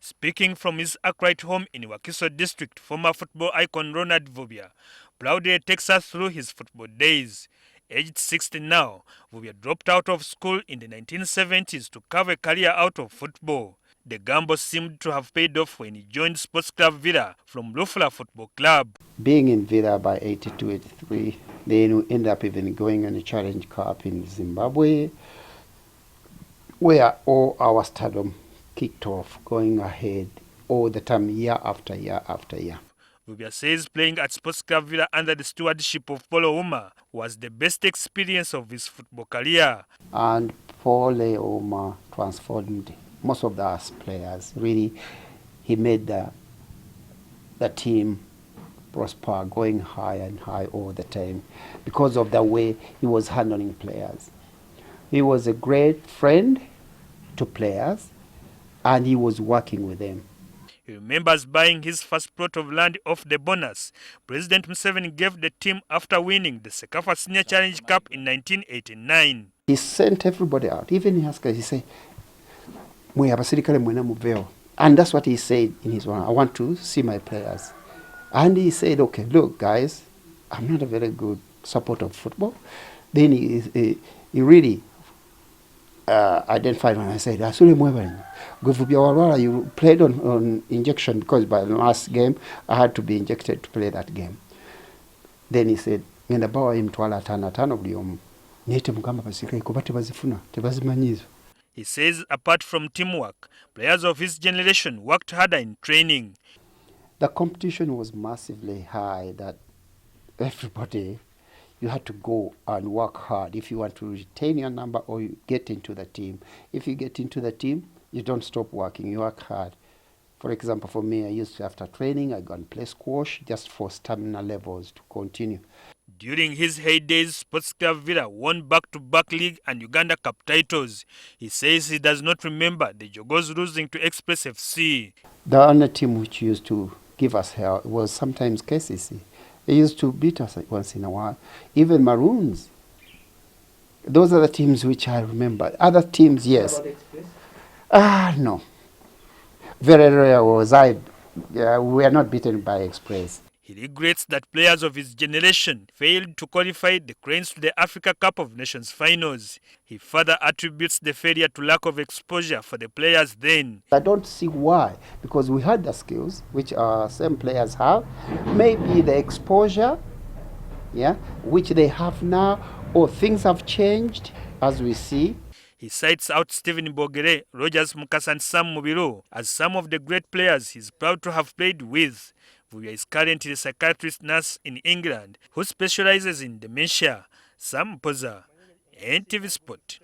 Speaking from his Arkwright home in Wakiso district, former football icon Ronald Vubya proudly takes us through his football days. Aged 60 now, Vubya dropped out of school in the 1970s to carve a career out of football. The gamble seemed to have paid off when he joined Sports Club Villa from Lufula Football Club. Being in Villa by 82, 83, then we ended up even going on a Challenge Cup in Zimbabwe, where all our stardom kicked off, going ahead all the time, year after year after year. Vubya says playing at Sports Club Villa under the stewardship of Paulo Uma was the best experience of his football career. And Paulo Uma transformed most of us players. Really, he made the team prosper, going high and high all the time because of the way he was handling players. He was a great friend to players, and he was working with them. He remembers buying his first plot of land off the bonus President Museveni gave the team after winning the Cecafa Senior Challenge Cup in 1989. He sent everybody out, even in Haska. He said, "Mwe abasirikale mwena muveo." And that's what he said in his one. I want to see my players. And he said, "Okay, look, guys, I'm not a very good supporter of football." Then he really identified when I said, "Asule mwebale. Vubya Walwala, you played on injection because by the last game I had to be injected to play that game." Then he said, "Ngenda bawa imtwala atano buli omu. Nite mugamba basirikale kuba tebazifuna, tebazimanyizo." He says apart from teamwork, players of his generation worked harder in training. The competition was massively high that everybody, you had to go and work hard if you want to retain your number or you get into the team. If you get into the team, you don't stop working, you work hard. For example, for me, I used to, after training, I go and play squash just for stamina levels to continue. During his heydays, Sports Club Villa won back-to-back league and Uganda Cup titles. He says he does not remember the Jogos losing to Express FC. The only team which used to give us help was sometimes KCC. They used to beat us once in a while. Even Maroons. Those are the teams which I remember. Other teams, yes. No. Very rare was we are not beaten by Express. He regrets that players of his generation failed to qualify the Cranes to the Africa Cup of Nations finals. He further attributes the failure to lack of exposure for the players then. I don't see why, because we had the skills which our same players have. Maybe the exposure, which they have now, or things have changed as we see. He cites out Stephen Bogere, Rogers Mukasa and Sam Mubiro as some of the great players he's proud to have played with. Vubya is currently a psychiatrist nurse in England who specializes in dementia. Sam Poza, NTV Sport.